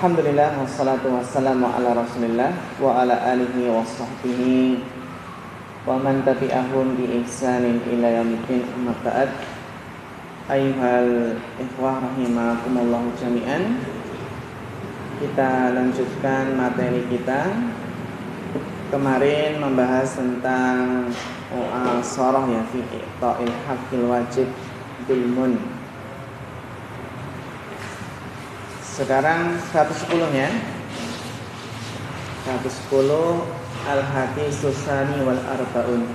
Alhamdulillah wassalatu wassalamu ala Rasulillah wa ala alihi wa sahbihi wa man tabi'ahum bi ihsanin ila yaumiddin, amma ba'd. Ayyuhal ikhwah rahimakumullah jami'an. Kita lanjutkan materi kita. Kemarin membahas tentang mu'asharah ya fi i'ta'il haqqil wajib bil mun. Sekarang 110-nya. 110 Al-Hadis Tsani wal Arba'un.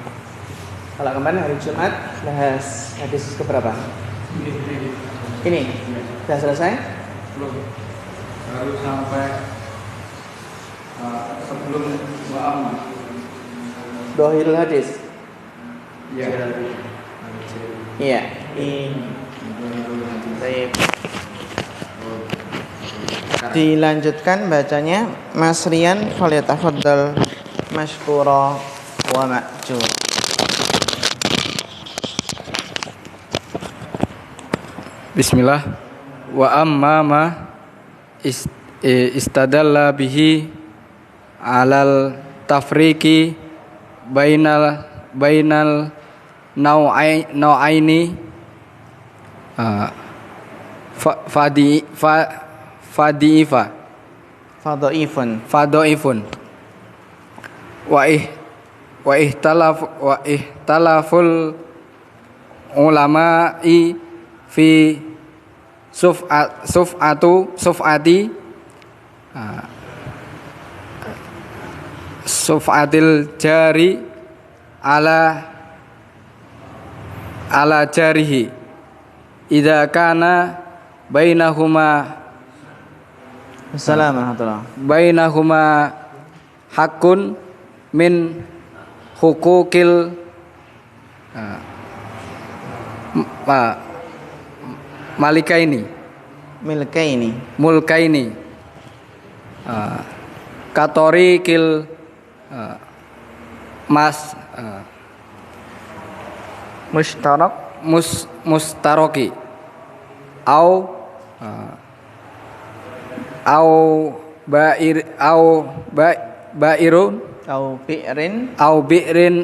Kalau kemarin hari Jumat bahas hadis keberapa? Ini sudah selesai? Belum. Baru sampai sebelum wa'amma. Dohirul hadis. Iya. Iya. Baik. Dilanjutkan bacanya. Mas Rian falyatafaddal mashkura wa ma'jur. Bismillah. Wa amma ma istadalla bihi alal tafriqi bainal nau'aini fadhaifun wa ihtalaful ulama'i fi suf'atil jari ala jarihi idza kana bainahuma hakun min hukukil mulkaini katorikil mustaraki au bi'rin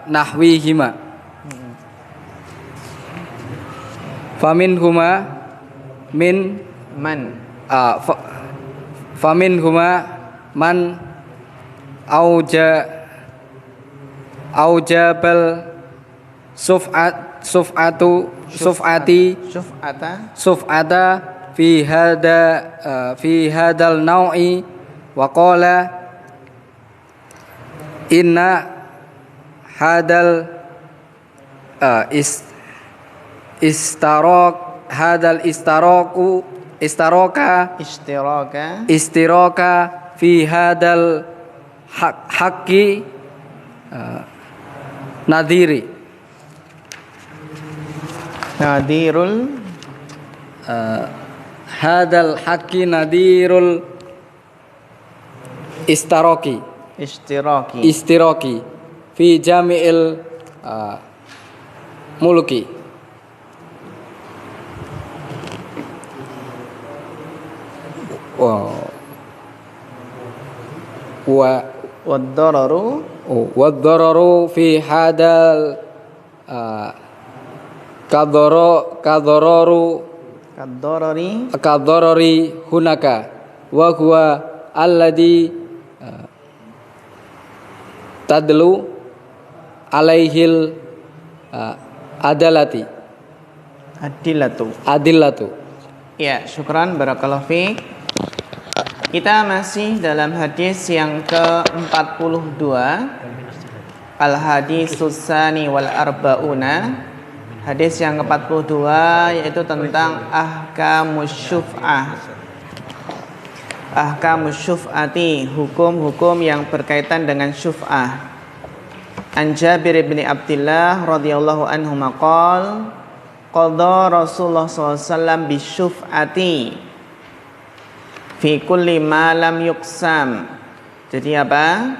nahwihima faminhuma man aujabal suf'ata fi hadal nau'i wa qala inna hadal istiraka fi hadal haqqi hadal haqqi nadirul istiraki fi jami'il mulki wad-dararu fi hadal kadharari hunaka wa huwa alladhi tadlu alaihil adillatu. Ya, syukran barakallahu fiik. Kita masih dalam hadis yang ke-42, Al-Hadis Tsani wal Arba'una. Hadis yang ke-42 yaitu tentang ahkamus syuf'ati, hukum-hukum yang berkaitan dengan syuf'ah. An Jabir bin Abdullah radhiyallahu anhu maqal qadha Rasulullah sallallahu alaihi wasallam bisyuf'ati fi kulli ma lam yuqsam. Jadi apa?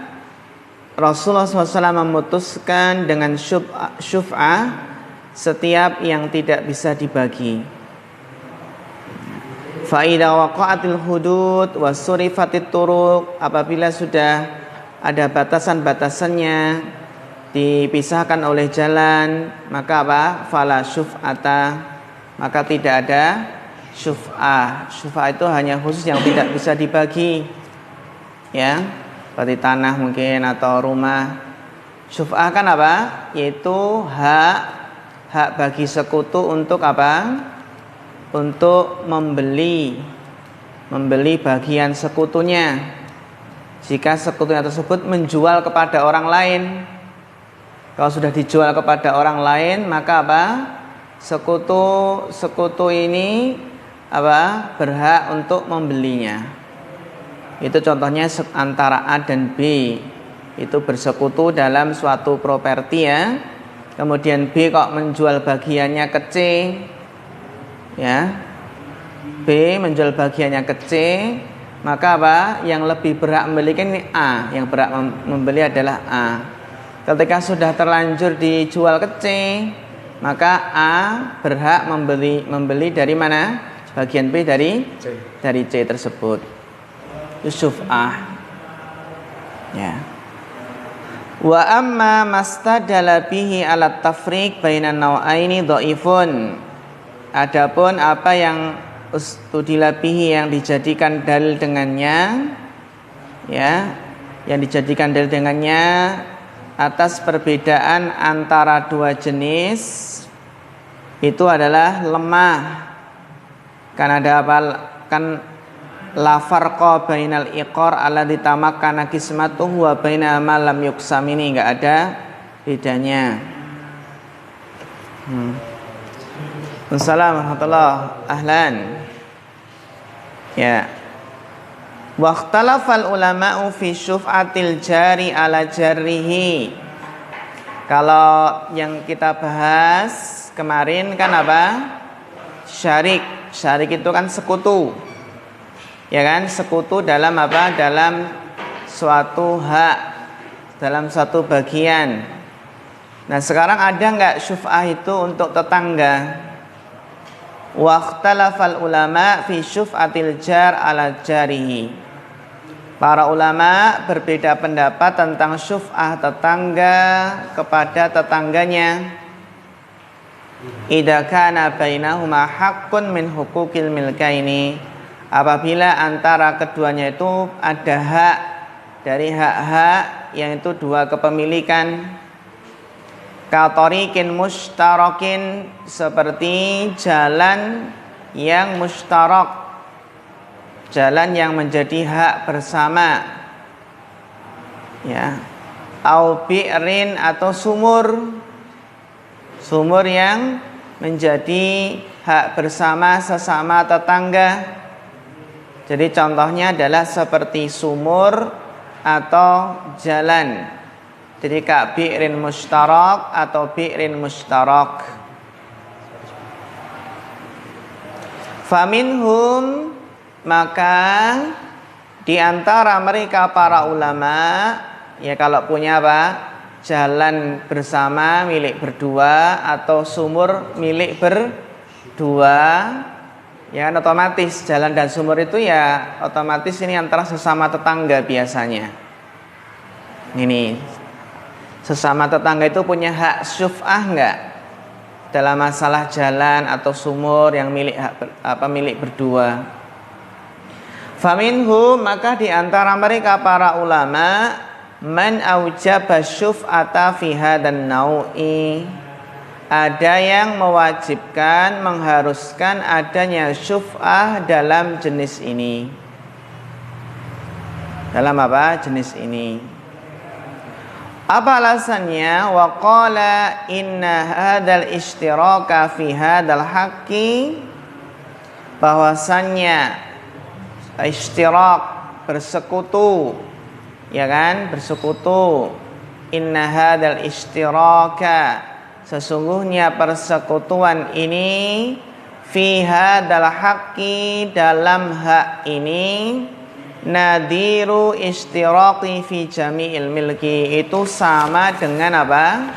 Rasulullah SAW memutuskan dengan syuf'ah setiap yang tidak bisa dibagi. Fa idza waqa'atil hudud wa surifatit turuq, apabila sudah ada batasan-batasannya, dipisahkan oleh jalan, maka apa? Fala syuf'ata, maka tidak ada syuf'ah. Syuf'ah itu hanya khusus yang tidak bisa dibagi, ya, seperti tanah mungkin atau rumah. Syuf'ah kan apa? Yaitu hak bagi sekutu untuk apa? Untuk membeli bagian sekutunya. Jika sekutunya tersebut menjual kepada orang lain, kalau sudah dijual kepada orang lain, maka apa? Sekutu ini apa? Berhak untuk membelinya. Itu contohnya antara A dan B. Itu bersekutu dalam suatu properti, ya. Kemudian B kok menjual bagiannya ke C, ya. B menjual bagiannya ke C, maka apa? Yang lebih berhak memiliki ini A. Yang berhak membeli adalah A. Ketika sudah terlanjur dijual ke C, maka A berhak membeli dari mana? Bagian B dari C tersebut. Syuf'ah. Ya. Wa amma mastadala bihi ala tafriq bainan naw'aini dhaifun. Adapun apa yang ustudila bihi, yang dijadikan dalil dengannya, ya, yang dijadikan dalil dengannya atas perbedaan antara dua jenis, itu adalah lemah. Kan ada apa? Kan la farqa bainal iqrar alladzi tamakkana qismatuhu wa baina ma lam yuqsam, ini enggak ada bedanya. Assalamualaikum warahmatullahi ahlan. Ya. Waqtalafal ulama'u fi syuf'atil jari ala jarrihi. Kalau yang kita bahas kemarin kan apa? Syarik. Syarik itu kan sekutu. Ya kan? Sekutu dalam apa? Dalam suatu hak, dalam suatu bagian. Nah, sekarang ada enggak syuf'ah itu untuk tetangga? Waqtalafal ulama fi syuf'atil jar ala jarihi. Para ulama berbeda pendapat tentang syuf'ah tetangga kepada tetangganya. Idza kana bainahuma haqqun min huquqil milkaini, apabila antara keduanya itu ada hak dari hak-hak yang itu dua kepemilikan. Katariqin mushtarakin, seperti jalan yang mushtarak, jalan yang menjadi hak bersama, ya. Au bi'rin, atau sumur yang menjadi hak bersama sesama tetangga. Jadi contohnya adalah seperti sumur atau jalan. Jadi ka bi'rin mushtarak atau bi'rin mushtarak. Faminhum, maka di antara mereka para ulama, ya, kalau punya apa? Jalan bersama milik berdua atau sumur milik berdua, ya kan otomatis jalan dan sumur itu ya otomatis ini antara sesama tetangga biasanya. Ini sesama tetangga itu punya hak syuf'ah enggak dalam masalah jalan atau sumur yang milik milik berdua. Faminhum, maka di antara mereka para ulama, man aujaba syuf'ata fi hadan nau'i, ada yang mewajibkan, mengharuskan adanya syuf'ah dalam jenis ini. Dalam apa? Jenis ini. Apa alasannya? Wa qala inna hadzal ishtiraka fi hadzal haqqi, bahwasannya ishtirak, bersekutu, ya kan, bersekutu. Inna hadzal ishtiraka, sesungguhnya persekutuan ini, fi hadzal haqqi, dalam hak ini, nadiru istiraqi fi jami'il milki, itu sama dengan apa?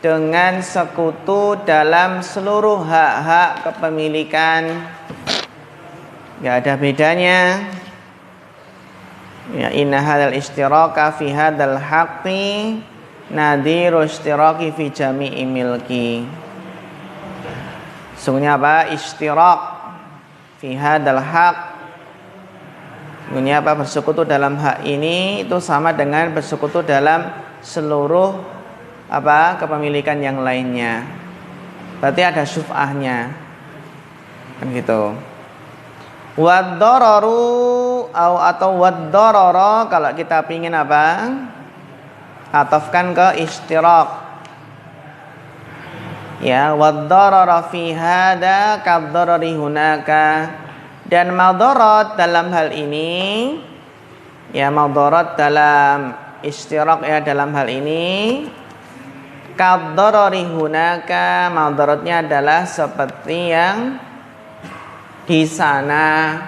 dengan sekutu dalam seluruh hak-hak kepemilikan. Gak ada bedanya. Ya, inna hadal istiraka fi hadal haqqi nadhiru istiraki fi jami'i milki. Sungguhnya apa? Istirak fi hadal haq. Sungguhnya apa? Bersekutu dalam hak ini itu sama dengan bersekutu dalam seluruh apa? Kepemilikan yang lainnya. Berarti ada syuf'ahnya. Kan gitu. Wad-dararu atau wad-darara kalau kita pingin apa? Atafkan ke istirak. Ya, wad-darara fi hada kad-darari hunaka. Dan madarat dalam hal ini, ya madarat dalam istirak ya dalam hal ini kad-darari hunaka, madaratnya adalah seperti yang di sana.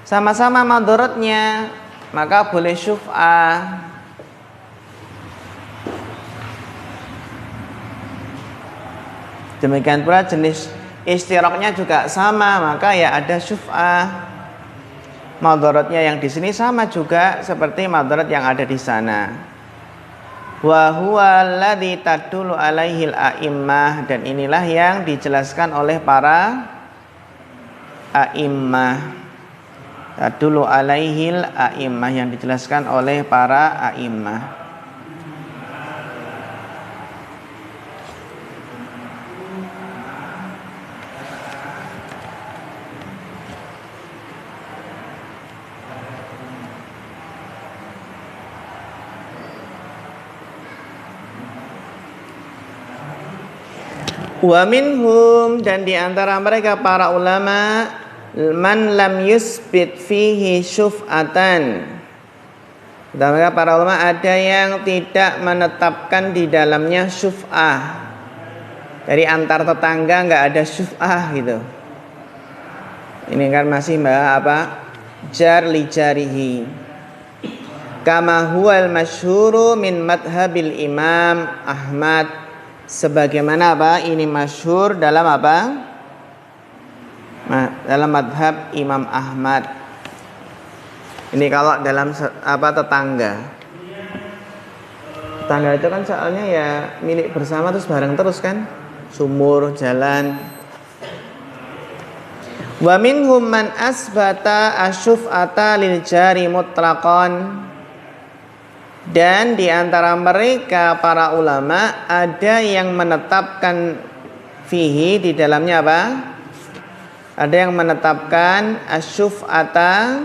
Sama-sama madaratnya, maka boleh syuf'ah. Demikian pula jenis istiraknya juga sama, maka ya ada syuf'ah. Madaratnya yang di sini sama juga seperti madarat yang ada di sana. Wa huwa alladzi tadullu alaihil a'immah, dan inilah yang dijelaskan oleh para a'immah. Tadullu alaihil a'immah, yang dijelaskan oleh para a'immah. Wa minhum, dan di antara mereka para ulama, man lam yusbit fihi syuf'atan. Dan mereka para ulama ada yang tidak menetapkan di dalamnya syuf'ah. Dari antar tetangga enggak ada syuf'ah gitu. Ini kan masih apa? Jar li jarihi. Kama huwal masyhuru min madhabil Imam Ahmad. Sebagaimana apa? Ini masyhur dalam apa? Dalam madhab Imam Ahmad. Ini kalau dalam apa tetangga. Tetangga itu kan soalnya ya milik bersama terus bareng terus kan? Sumur, jalan. Wa minhum man asbata asyuf'ata lil jari mutlaqan. Dan di antara mereka para ulama ada yang menetapkan fihi, di dalamnya apa? Ada yang menetapkan asyuf'ata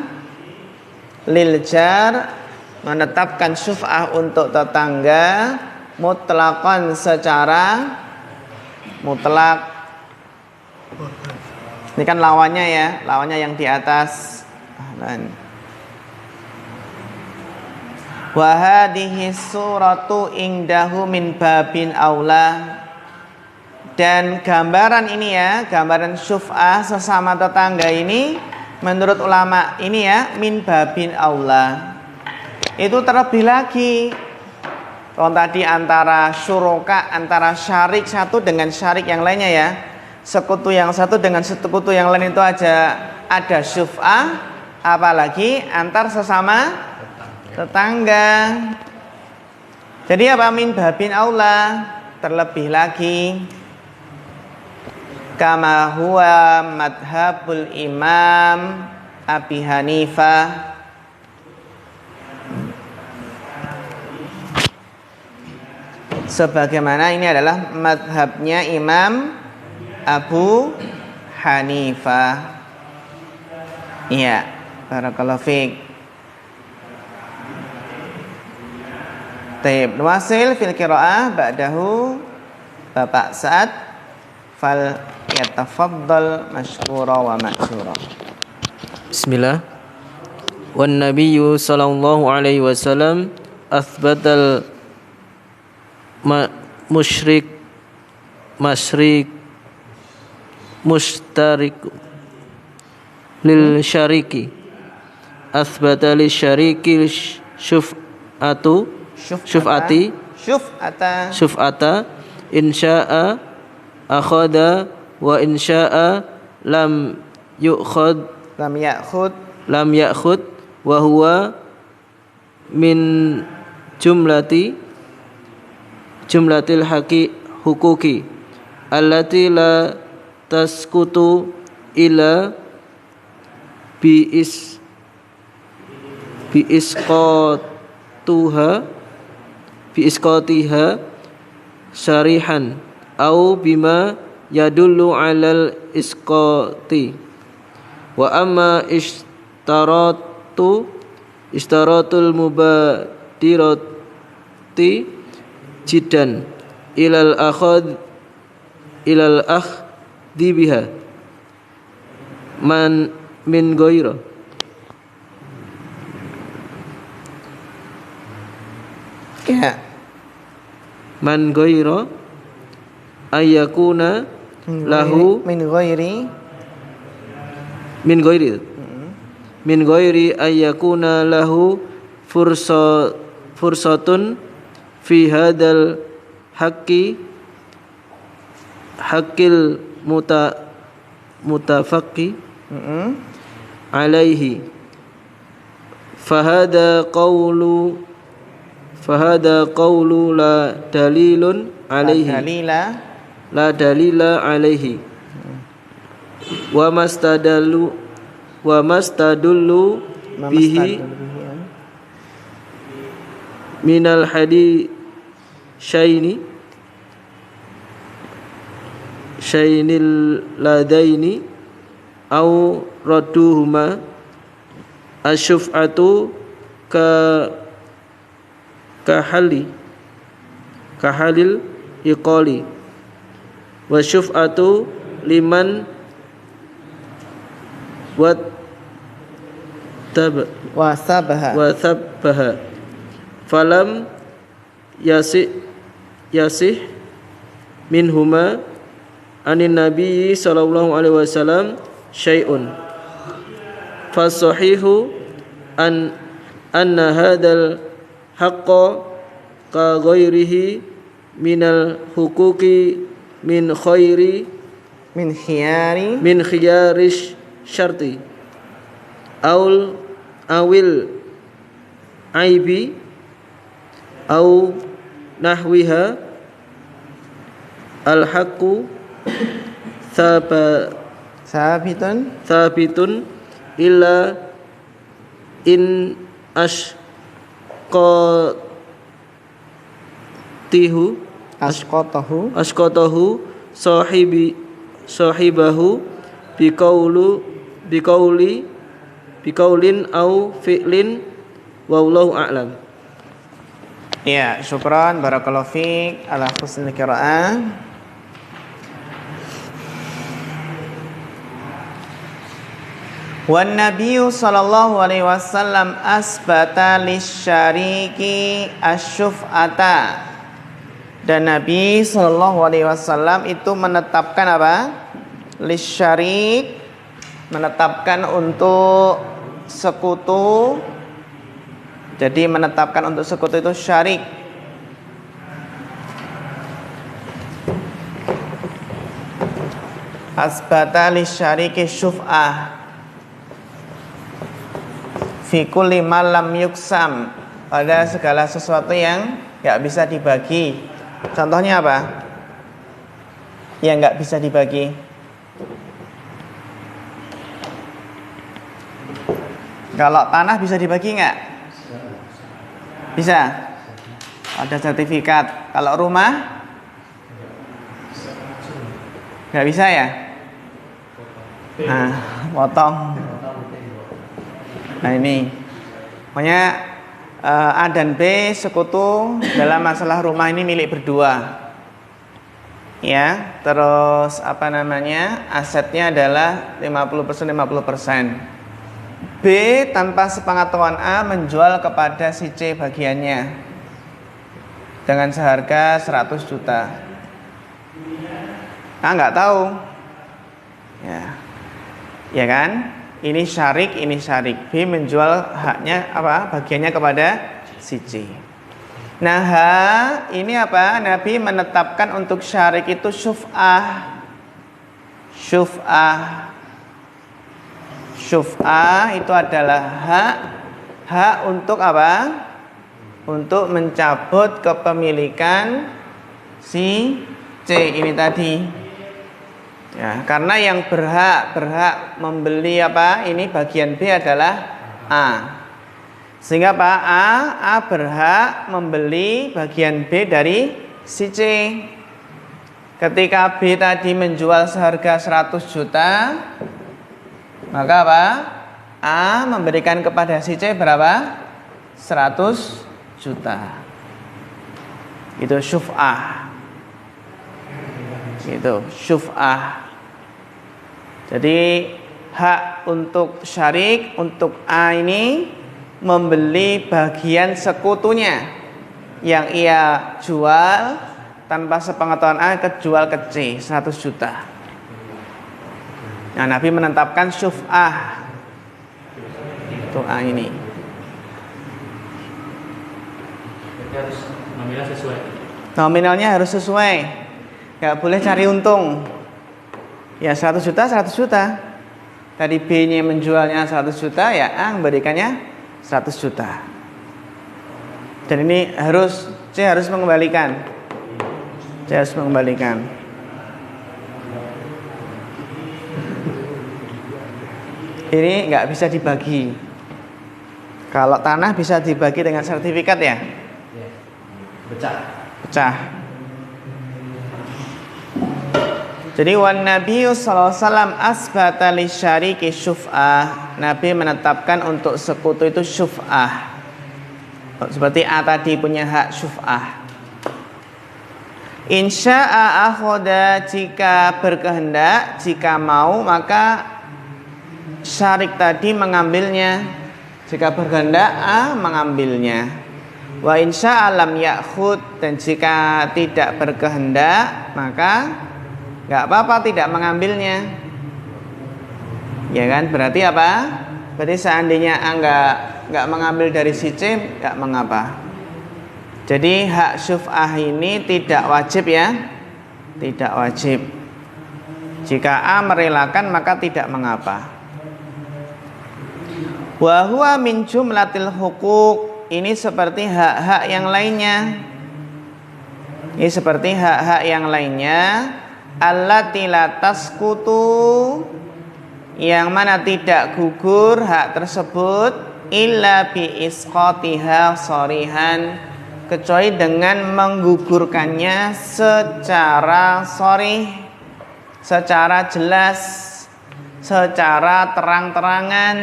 lil jar, menetapkan syuf'ah untuk tetangga mutlaqan secara mutlak. Ini kan lawannya ya, lawannya yang di atas. Wa hadhihi suratu indahu min babin aula. Dan gambaran ini ya, gambaran syuf'ah sesama tetangga ini menurut ulama ini ya min babin aula. Itu terlebih lagi. Kalau tadi antara syuroka, antara syarik satu dengan syarik yang lainnya ya, sekutu yang satu dengan sekutu yang lain itu aja ada syuf'ah, apalagi antar sesama tetangga. Jadi apa min babin aula, terlebih lagi kama huwa madhabul Imam Abi Hanifah, sebagaimana ini adalah madhabnya Imam Abu Hanifah. Iya, barakallahu fiik. Taib, nuwasil fil qiraah ba'dahu Bapak Sa'ad fal yatafaddal mashkura wa ma'syura. Bismillah. Wan nabiyyu sallallahu alaihi wasallam athbatal musyrik mustarik lil syariki, athbata lil syariki syuf'ata in sya'a akhadha wa in sya'a lam yu'khad lam ya'khud wa huwa min jumlatil hukuki allati la taskutu ila biisqatiha syarihan au bima yadullu alal isqati wa amma istaratul mubadirati jiddan ilal akhdi biha man min ghaira ya man ghaira ayyakuna lahu min ghairi ayyakuna lahu fursatun fi hadal haqqil mutafaqi alaihi fahada qawlu la dalilun alaihi la dalila alaihi wa mastadullu bihi minal syainil ladaini au radduhuma asyuf'atu kahalil iqali wa syuf'atu liman wasabbaha falam yasih minhuma anin nabi sallallahu alaihi wasallam syai'un fasahihu anna hadzal haqqa ka ghairihi minal huquqi min khiyari syarti awil aibi au nahwiha al haqqu sabitun illa in asqatahu sahibahu biqaulin au fi'lin wallahu a'lam. Ya, syukran barakallahu fiik ala husnil qiraah. Wan nabiyyu sallallahu alaihi wasallam asbata lisyariki asyuf'ata. Dan Nabi sallallahu alaihi wasallam itu menetapkan apa? Lisyarik, menetapkan untuk sekutu. Jadi menetapkan untuk sekutu itu syarik. Asbata lisyariki syuf'ah fi kulli ma lam yuksam, pada segala sesuatu yang enggak bisa dibagi. Contohnya apa? Yang enggak bisa dibagi. Kalau tanah bisa dibagi enggak? Bisa. Ada sertifikat. Kalau rumah enggak bisa ya? Nah, potong. Nah ini, pokoknya A dan B sekutu dalam masalah rumah ini milik berdua. Ya, terus asetnya adalah 50% 50%. B tanpa sepengetahuan A menjual kepada si C bagiannya dengan seharga 100 juta. A nggak tahu. Ya kan? Ini syarik. B menjual haknya bagiannya kepada si C. Nah, ini apa? Nabi menetapkan untuk syarik itu syuf'ah. Syuf'ah. Syuf'ah itu adalah hak untuk apa? Untuk mencabut kepemilikan si C ini tadi. Ya, karena yang berhak membeli apa? Ini bagian B adalah A. Sehingga Pak A berhak membeli bagian B dari si C. Ketika B tadi menjual seharga 100 juta, maka apa? A memberikan kepada si C berapa? 100 juta. Itu syuf'ah. Itu syuf'ah. Jadi hak untuk syarik, untuk A ini membeli bagian sekutunya yang ia jual tanpa sepengetahuan A, kejual ke C 100 juta. Nah, Nabi menetapkan syuf'ah untuk A ini. Harus nominal sesuai. Nominalnya harus sesuai. Gak boleh cari untung. Ya 100 juta 100 juta. Tadi B-nya menjualnya 100 juta, ya A memberikannya 100 juta. Dan ini C harus mengembalikan. C harus mengembalikan. Ini nggak bisa dibagi. Kalau tanah bisa dibagi dengan sertifikat ya. Pecah. Jadi wan Nabi sallallahu alaihi wasallam asbata lisyariki syuf'ah. Nabi menetapkan untuk sekutu itu syuf'ah. Seperti A tadi punya hak syuf'ah. Insya'a akhoda, jika berkehendak, jika mau maka syarik tadi mengambilnya. Jika berkehendak A mengambilnya. Wa insya'a lam ya'khud, dan jika tidak berkehendak maka nggak apa-apa tidak mengambilnya. Ya kan, berarti apa? Berarti seandainya A nggak mengambil dari si C, nggak mengapa. Jadi hak syuf'ah ini tidak wajib ya, tidak wajib. Jika A merelakan maka tidak mengapa. Wa huwa min jumlatil huquq, ini seperti hak-hak yang lainnya. Ini seperti hak-hak yang lainnya. Allati la tasqutu, yang mana tidak gugur hak tersebut illa bi isqatiha sharihan, kecuali dengan menggugurkannya secara sharih, secara jelas, secara terang-terangan.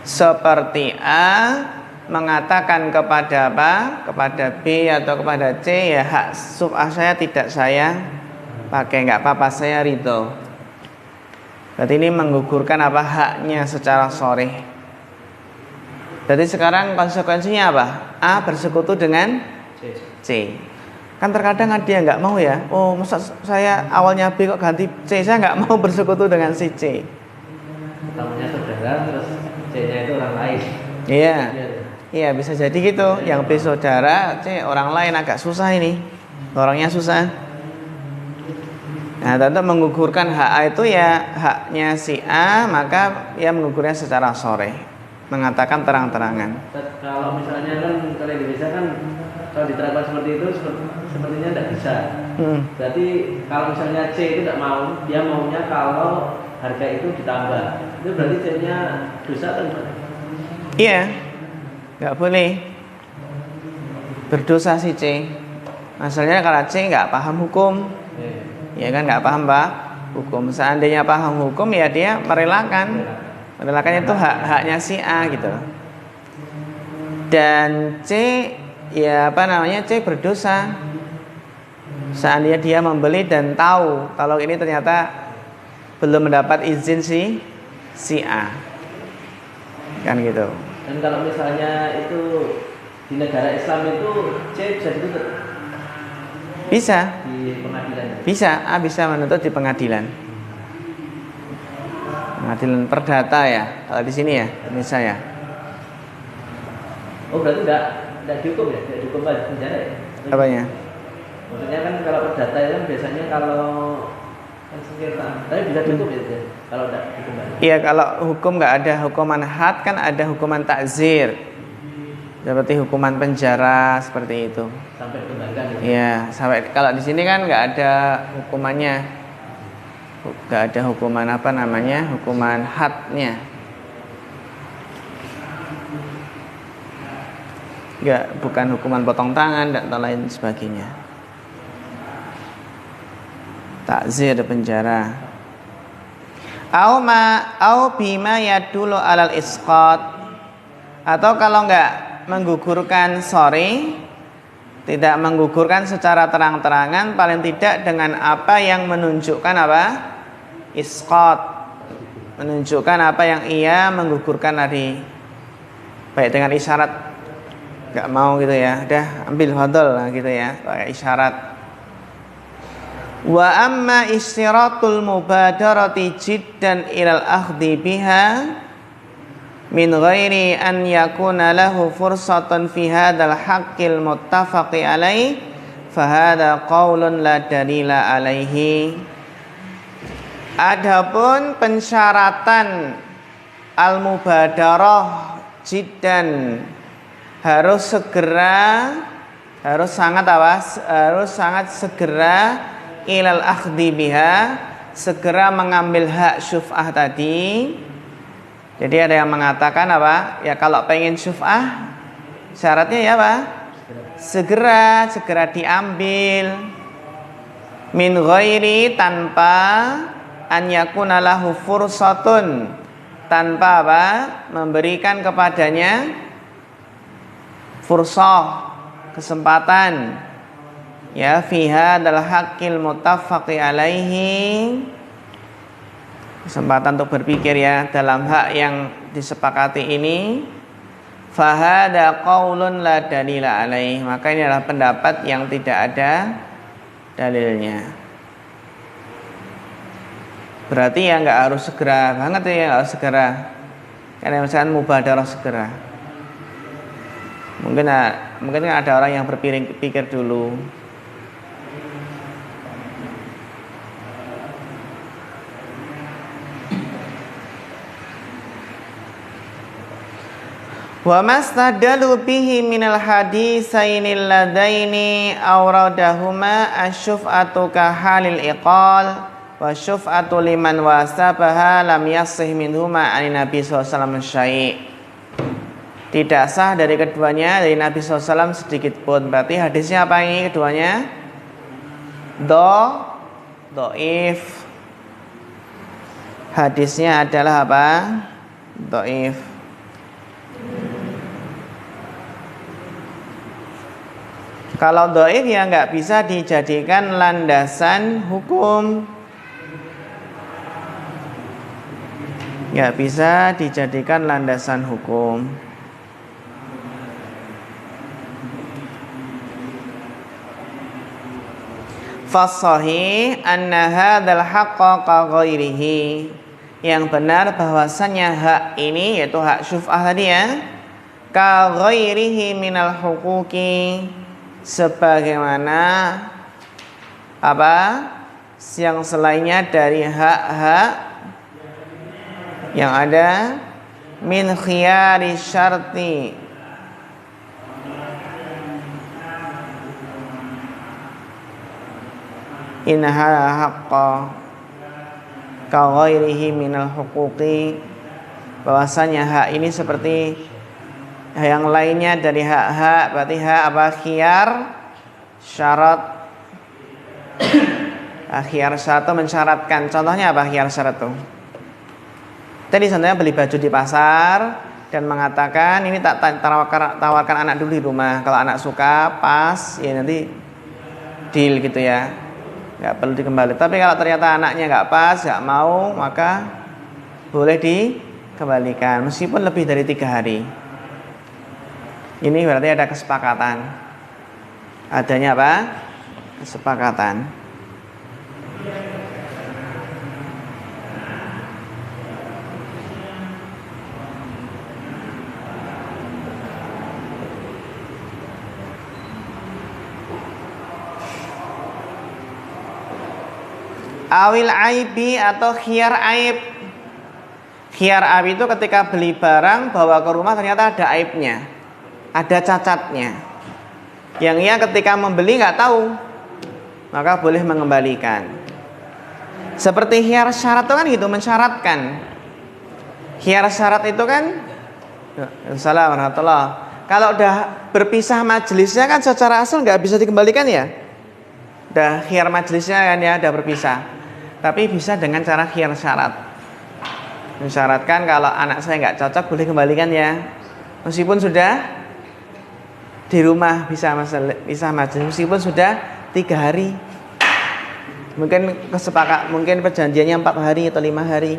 Seperti A mengatakan kepada apa? Kepada B atau kepada C, ya hak syuf'ah saya tidak saya pakai, nggak apa-apa, saya ridho. Berarti ini menggugurkan apa? Haknya secara sharih. Berarti sekarang konsekuensinya apa? A bersekutu dengan C. Kan terkadang ada yang nggak mau ya. Oh, masa saya awalnya B kok ganti C, saya nggak mau bersekutu dengan si C. Namanya saudara, terus C-nya itu orang lain. Iya. Iya, bisa jadi gitu. Yang B saudara, C orang lain, agak susah ini. Orangnya susah. Nah, tentu menggugurkan hak A itu ya haknya si A, maka ia menggugurnya secara sharih, mengatakan terang-terangan. Kalau misalnya kan kalau Indonesia kan kalau diterapkan seperti itu sepertinya tidak bisa. Berarti kalau misalnya C itu tidak mau, dia maunya kalau harga itu ditambah, itu berarti C-nya dosa atau gimana? Iya, nggak boleh berdosa si C. Masalahnya kalau C nggak paham hukum, ya kan, nggak paham Pak hukum. Seandainya paham hukum ya dia merelakan itu haknya si A gitu. Dan C ya apa namanya, C berdosa seandainya dia membeli dan tahu kalau ini ternyata belum mendapat izin si A, kan gitu. Dan kalau misalnya itu di negara Islam itu C bisa dituntut? Bisa. Di pengadilan? Bisa, A bisa menuntut di pengadilan. Pengadilan perdata ya, kalau di sini ya, Indonesia ya. Oh berarti tidak dihukum ya, tidak dihukum penjara ya. Apanya? Maksudnya kan kalau perdata itu kan biasanya kalau kan sengketa, tapi bisa dihukum ya kalau tidak dihukum. Iya, kalau hukum nggak ada hukuman had, kan ada hukuman takzir, seperti hukuman penjara seperti itu. Sampai dikembalikan. Iya, sampai kalau di sini kan nggak ada hukumannya, nggak ada hukuman apa namanya, hukuman hadnya. Enggak, bukan hukuman potong tangan dan lain sebagainya. Takzir penjara. Au bima yadulu alal isqat. Atau kalau enggak menggugurkan tidak menggugurkan secara terang-terangan, paling tidak dengan apa yang menunjukkan apa? Isqat. Menunjukkan apa yang ia menggugurkan tadi. Baik dengan isyarat, gak mau gitu ya, udah ambil fadl gitu ya, pakai isyarat. Wa amma istiratul mubadarati jiddan ilal akhdi biha min ghairi an yakuna lahu fursatan fi hadzal haqqil muttafaqi alaih fa hadza qaulun la dalila alaihi. Adapun pensyaratan al-mubadarah jiddan, harus sangat segera ilal akhdi biha, segera mengambil hak syuf'ah tadi. Jadi ada yang mengatakan apa? Ya kalau pengen syuf'ah syaratnya ya apa? Segera diambil. Min ghairi, tanpa an yakuna lahu fursatun, tanpa apa? Memberikan kepadanya fursah, kesempatan, ya, fiha adalah haqqil muttafaqi alaihi, kesempatan untuk berpikir ya dalam hak yang disepakati ini. Fahada qaulun la dalila alaihi, maka ini adalah pendapat yang tidak ada dalilnya. Berarti ya nggak harus segera banget ya, nggak harus segera. Karena misalkan mubadarah segera. Mungkin ada orang yang berpikir dulu. Wa mastadalu bihi minal hadisainil ladaini awradahuma asyuf'atu ka halil iqal wa syuf'atu liman wasabaha lam yasih minhuma ani Nabi SAW syai'. Tidak sah dari keduanya, dari Nabi SAW sedikit pun. Berarti hadisnya apa ini keduanya? Do'if. Hadisnya adalah apa? Do'if. Kalau do'if ya nggak bisa dijadikan landasan hukum. Nggak bisa dijadikan landasan hukum. Fasahih anna hadzal haqqa ka ghairihi, yang benar bahwasannya hak ini yaitu hak syuf'ah tadi ya, ka ghairihi minal huquqi, sebagaimana apa yang selainnya dari hak-hak yang ada, min khiyari syarti, innaha haqqa ka ghairihi minal huquqi, bahwasanya hak ini seperti yang lainnya dari hak-hak. Berarti hak apa? Khiyar syarat. Khiyar syarat itu mensyaratkan. Contohnya apa khiyar syarat itu? Tadi contohnya beli baju di pasar dan mengatakan ini tak tawarkan anak dulu di rumah, kalau anak suka pas ya nanti deal gitu ya, nggak perlu dikembali. Tapi kalau ternyata anaknya nggak pas, nggak mau, maka boleh dikembalikan meskipun lebih dari 3 hari. Ini berarti ada kesepakatan. Adanya apa? Kesepakatan. Awil aibi atau khiyar aib. Khiyar aib itu ketika beli barang bawa ke rumah ternyata ada aibnya, ada cacatnya, yang ia ketika membeli nggak tahu, maka boleh mengembalikan. Seperti khiyar syarat itu kan gitu, mensyaratkan. Khiyar syarat itu kan, Assalamualaikum warahmatullahi. Kalau udah berpisah majelisnya kan secara asal nggak bisa dikembalikan ya. Udah khiyar majelisnya kan ya, udah berpisah. Tapi bisa dengan cara khiyar syarat. Mensyaratkan kalau anak saya nggak cocok boleh kembalikan ya, meskipun sudah di rumah bisa majelis, meskipun sudah 3 hari, mungkin mungkin perjanjiannya 4 hari atau 5 hari.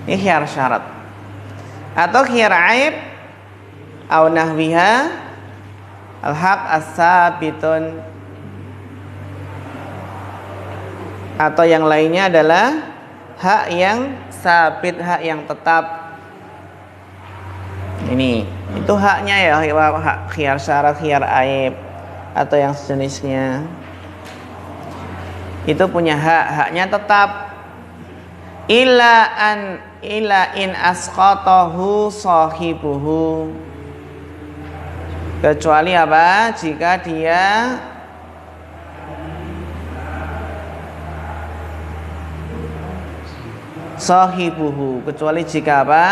Ini khiyar syarat. Atau khiyar aib au nahwiha al-haq as-sabitun, atau yang lainnya adalah hak yang sabit, hak yang tetap. Ini itu haknya ya, hak khiyar syarat, khiyar aib atau yang sejenisnya. Itu punya haknya tetap. Illa in asqatahu sahibuhu. Kecuali apa? Jika dia sahibuhu, kecuali jika apa?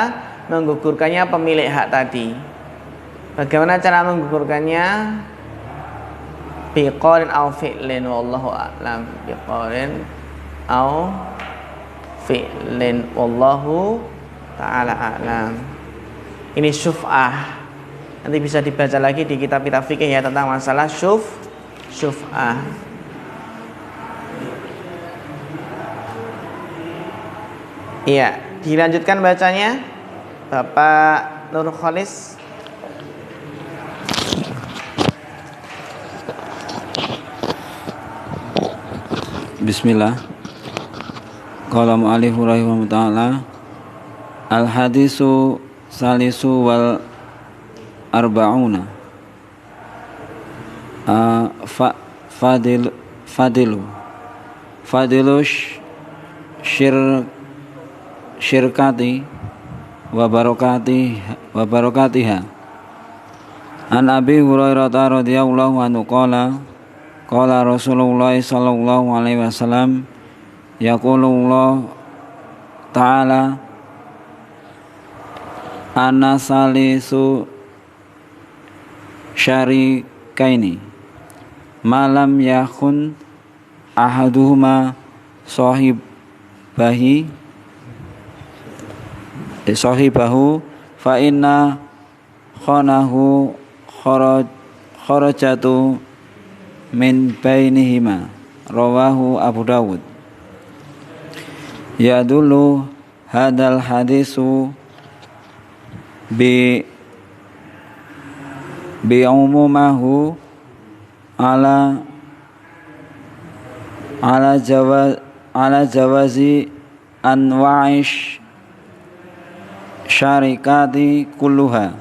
Menggugurkannya pemilik hak tadi. Bagaimana cara menggugurkannya? Biqaulin au fi'lin, wallahu a'lam. Biqaulin au fi'lin, wallahu ta'ala a'lam. Ini syuf'ah. Nanti bisa dibaca lagi di kitab-kitab fikih ya tentang masalah syuf'ah. Iya, dilanjutkan bacanya Bapak Nur Khalis. Bismillah. Qala mu'allifu rahimahullah ta'ala, al hadisu salisu wal arba'una fadilu syirkati wa barakatiha. An Abi Hurairah radhiyallahu anhu qala Rasulullah sallallahu alaihi wasallam, yaqulullah ta'ala, ana salisu syarikaini malam yakun ahaduhuma sahibahu fa inna khanahu kharajatu min bainihima, rawahu Abu Dawud. Yadullu hadal hadisu bi umumahu ala jawazi anwa'ish syarikati kulluha,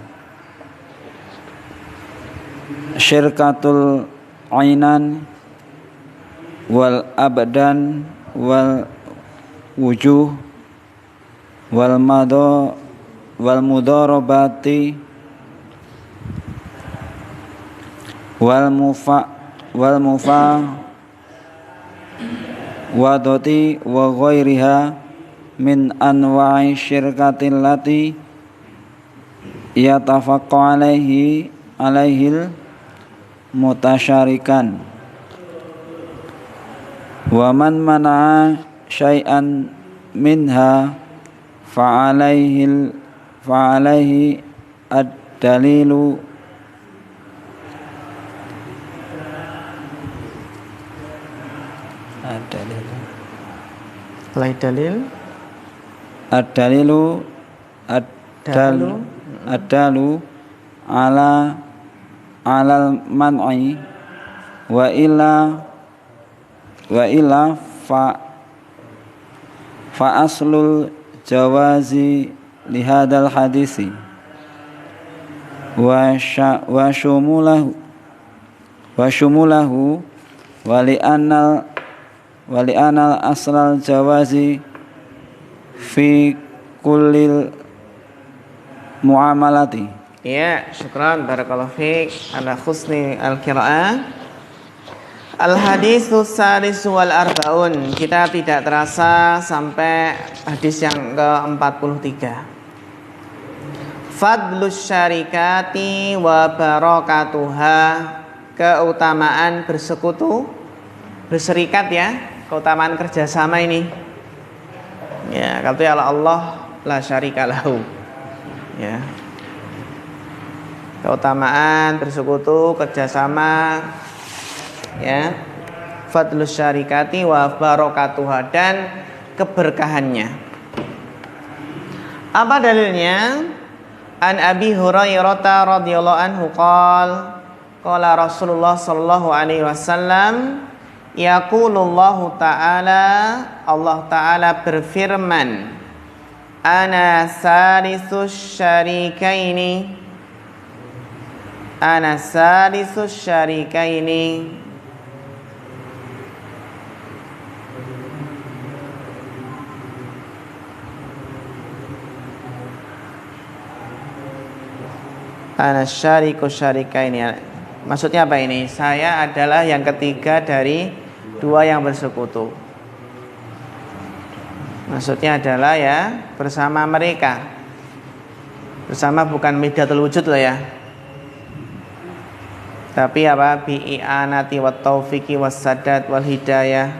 syirkatul ainan wal abdan wal wujuh wal mudarabati wal wadati wa ghairiha min anwa'i syirkatil lati yatafaqqa alaihil mutasyarikan. Wa man mana'a syai'an minha fa'alaihi ad-dalilu ad-dalu alal man'i wa illa fa aslul jawazi lihadal hadisi wa syumulahu wa li'annal wa li anal aslal jawazi fi kullil muamalati. Ya, syukran barakallahu fiik ala husni al-qiraah. Al-haditsu salisu wal arbaun. Kita tidak terasa sampai hadis yang ke-43. Fadlus syarikati wa barakatuha. Keutamaan bersekutu, berserikat ya, keutamaan kerjasama ini. Ya, kalau ya Allah la syarika lahu. Ya. Keutamaan bersekutu, kerjasama, ya, fadlus syarikati wa barakatuha, dan keberkahannya. Apa dalilnya? An Abi Hurairah radhiyallahu anhu qala Rasulullah sallallahu alaihi wasallam, yaqulullahu ta'ala, Allah ta'ala berfirman, ana salisus syarikaini, ana salisus syarikaini. Ana syariku syarikaini. Maksudnya apa ini? Saya adalah yang ketiga dari dua yang bersekutu. Maksudnya adalah ya bersama mereka. Bersama bukan midatul wujud lah ya. Tapi apa? Bi'anati wat taufiqi was sadad wal hidayah.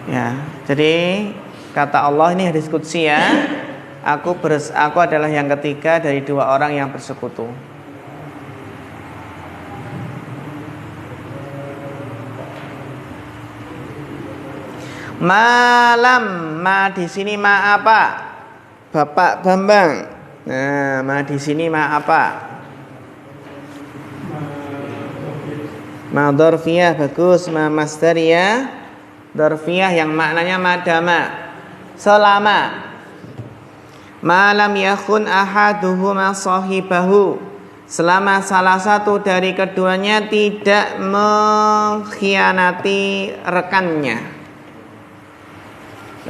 Ya, jadi kata Allah ini hadis qudsi ya. Aku adalah yang ketiga dari dua orang yang bersekutu. Malam, ma di sini ma apa? Bapak Bambang. Nah, ma di sini ma apa? Ma dzarfiyah, bagus. Ma masdariyah, dzarfiyah yang maknanya madama, selama. Malam yakun ahaduhuma sahibahu, selama salah satu dari keduanya tidak mengkhianati rekannya,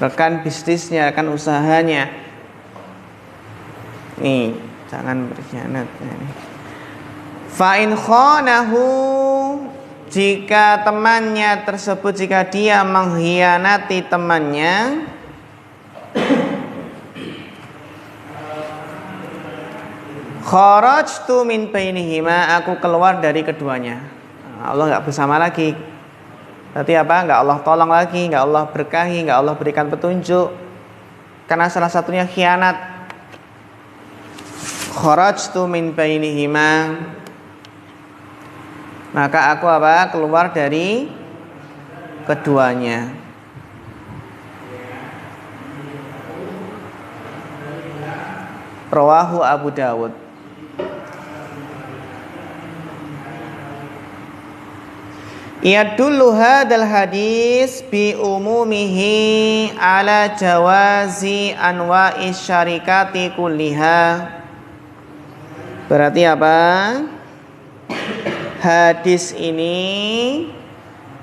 rekan bisnisnya, rekan usahanya. Nih, jangan berkhianat. Fa in khanahu, jika temannya tersebut, jika dia mengkhianati temannya, kharajtu min bainihima, aku keluar dari keduanya. Allah enggak bersama lagi. Berarti apa? Enggak Allah tolong lagi, enggak Allah berkahi, enggak Allah berikan petunjuk. Karena salah satunya khianat. Kharajtu min bainihima, maka aku apa? Keluar dari keduanya. Rawahu Abu Dawud. Yadullu hadal hadis bi umumihi ala jawazi anwa'i syarikati kulliha. Berarti apa? Hadis ini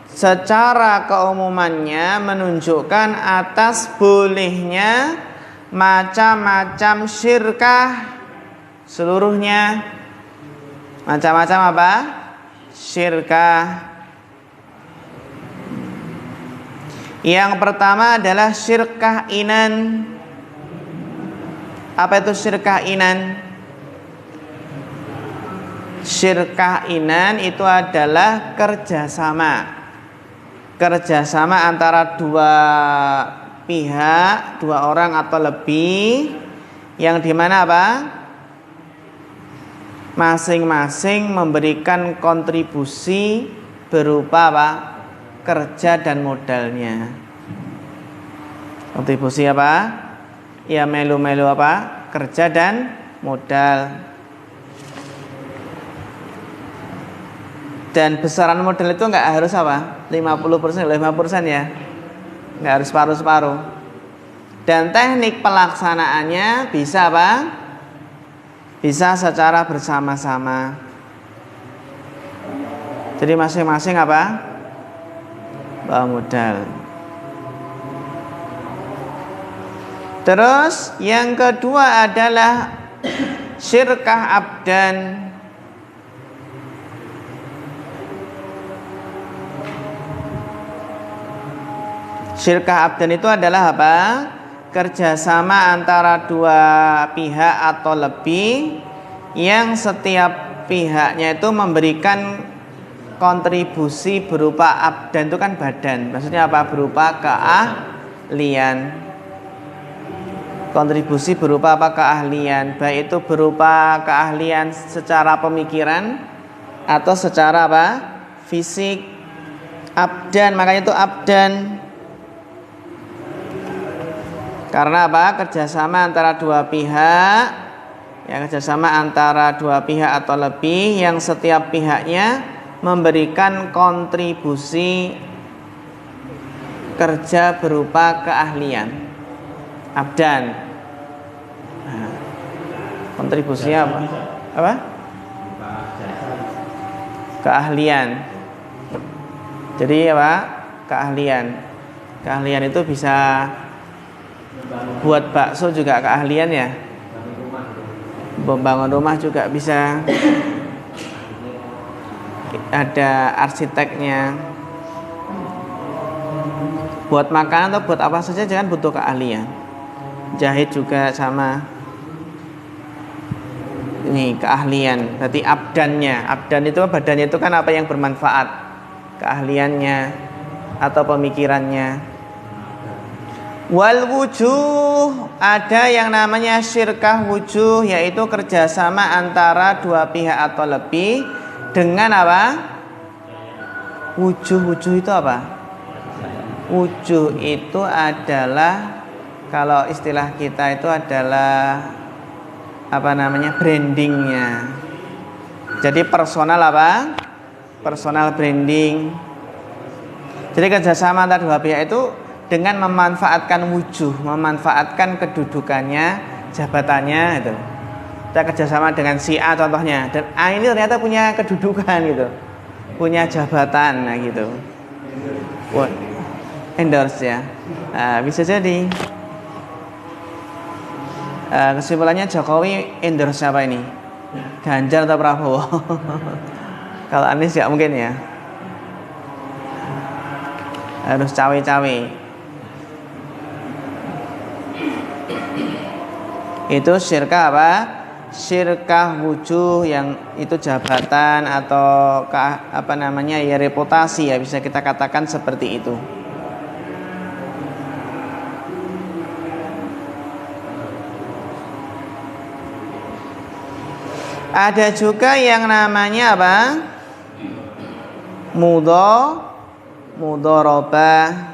secara keumumannya menunjukkan atas bolehnya macam-macam syirkah seluruhnya. Macam-macam apa? Syirkah. Yang pertama adalah syirkah inan. Apa itu syirkah inan? Syirkah inan itu adalah kerjasama. Kerjasama antara dua pihak, dua orang atau lebih, yang dimana apa? Masing-masing memberikan kontribusi berupa apa? Kerja dan modalnya. Kontribusi apa? Ya melu-melu apa? Kerja dan modal. Dan besaran modal itu enggak harus apa? 50%, 5% ya. Enggak harus separuh-separuh. Dan teknik pelaksanaannya bisa apa? Bisa secara bersama-sama. Jadi masing-masing apa? bawa modal. Terus yang kedua adalah syirkah abdan. Syirkah abdan itu adalah apa? Kerjasama antara dua pihak atau lebih yang setiap pihaknya itu memberikan kontribusi berupa abdan, itu kan badan. Maksudnya apa? Berupa keahlian. Kontribusi berupa apa? Keahlian. Baik itu berupa keahlian secara pemikiran atau secara apa? Fisik. Abdan, makanya itu abdan. Karena apa? Kerjasama antara dua pihak, ya, kerjasama antara dua pihak atau lebih yang setiap pihaknya memberikan kontribusi kerja berupa keahlian. Abdan. Nah, kontribusinya apa? Apa? Keahlian. Jadi apa? Keahlian. Keahlian itu bisa buat bakso juga keahlian ya. Membangun rumah juga bisa. Ada arsiteknya. Buat makanan atau buat apa saja jangan butuh keahlian. Jahit juga sama. Ini keahlian. Berarti abdannya. Abdan itu badannya itu kan apa yang bermanfaat. Keahliannya atau pemikirannya. Wal wujuh, ada yang namanya syirkah wujuh, yaitu kerjasama antara dua pihak atau lebih dengan apa? Wujuh itu apa? Wujuh itu adalah, kalau istilah kita itu adalah apa namanya, brandingnya. Jadi personal apa? Personal branding. Jadi kerjasama antara dua pihak itu dengan memanfaatkan wujuh, memanfaatkan kedudukannya, jabatannya itu. Kita kerjasama dengan si A contohnya, dan A ini ternyata punya kedudukan gitu, punya jabatan, nah gitu. Wah, endorse ya. Nah, bisa jadi. Kesimpulannya Jokowi endorse siapa ini? Ganjar atau Prabowo? Kalau Anies ya mungkin ya. Harus cawe-cawe. Itu syirkah apa? Syirkah wujuh, yang itu jabatan atau apa namanya ya, reputasi ya, bisa kita katakan seperti itu. Ada juga yang namanya apa? Mudharabah.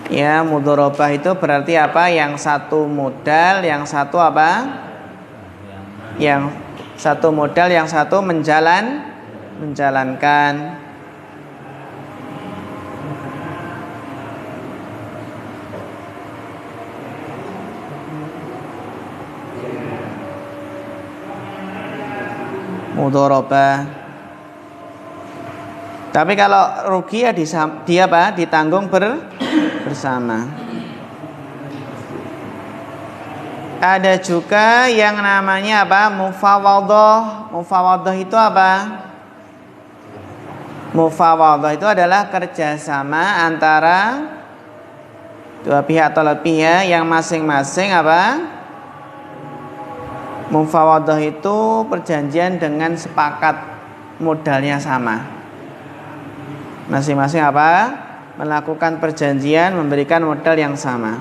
Ya, mudharabah itu berarti apa? Yang satu modal, yang satu apa? Yang satu modal, yang satu menjalankan. Mudharabah. Tapi kalau rugi ya dia apa? Ditanggung bersama. Ada juga yang namanya apa? Mufawadhah. Mufawadhah itu apa? Mufawadhah itu adalah kerjasama antara dua pihak atau lebih ya, yang masing-masing apa? Mufawadhah itu perjanjian dengan sepakat modalnya sama. Masing-masing apa? Melakukan perjanjian memberikan modal yang sama.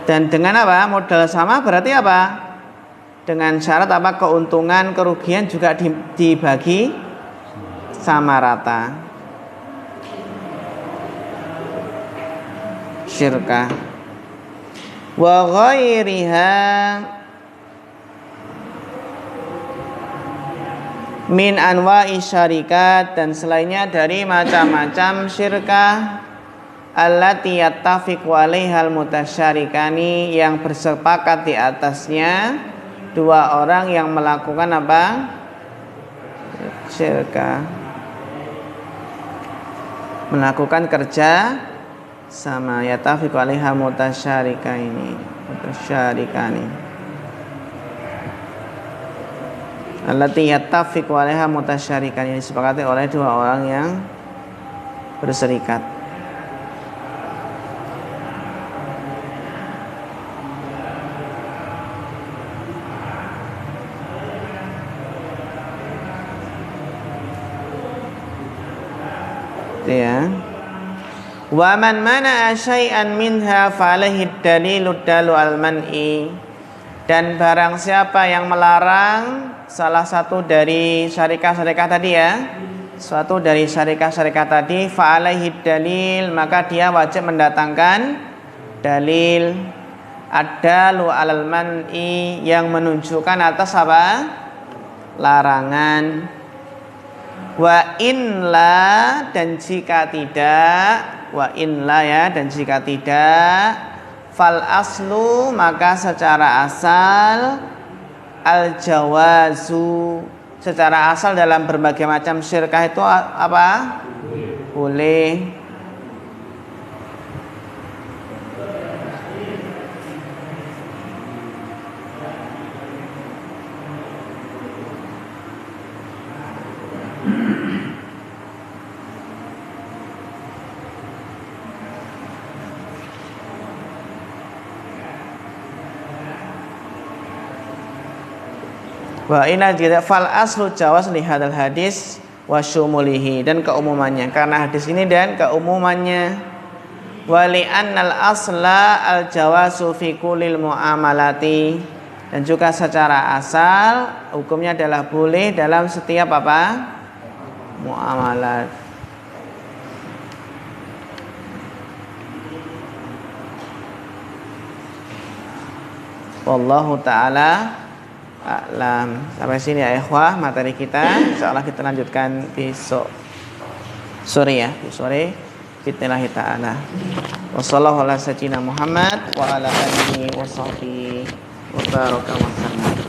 Dan dengan apa? Modal sama berarti apa? Dengan syarat apa? Keuntungan, kerugian juga dibagi sama rata. Syirkah. Wa ghairiha min anwa'i syarikat, dan selainnya dari macam-macam syirkah allati yattafiqu 'alaihal mutasyarikani, yang bersepakat di atasnya dua orang yang melakukan apa? Syirkah. melakukan kerja sama, yatafiqu alaiha mutasyarikani. Allati yattafiqu alaiha mutasyarikani, disepakati oleh dua orang yang berserikat. Ya. Wa man mana'a syai'an minha fa alaihi dalilud dalu al-man'i. Dan barang siapa yang melarang salah satu dari syarikah-syarikah tadi ya, suatu dari syarikah-syarikah tadi, fa alaihi dalil, maka dia wajib mendatangkan dalil ad-dalu alal man'i, yang menunjukkan atas apa? Larangan. Wa in la, dan jika tidak, wa in la ya, dan jika tidak, fal aslu, maka secara asal, al jawazu, secara asal dalam berbagai macam syirkah itu apa? Boleh. Wa inna jida fal aslu jawaz li hadal hadis wa syumulihi, dan keumumannya, karena hadis ini dan keumumannya. Wa li annal asla al jawazu fi kullil muamalati, dan juga secara asal hukumnya adalah boleh dalam setiap apa? Muamalat. Wallahu ta'ala a'lam. Sampai sini ya ikhwah materi kita. Insyaallah kita lanjutkan besok sore ya, sore bismillah ta'ala. Wassallallahu ala sayyidina Muhammad wa ala alihi wa sahbihi wa baraka wa sallam.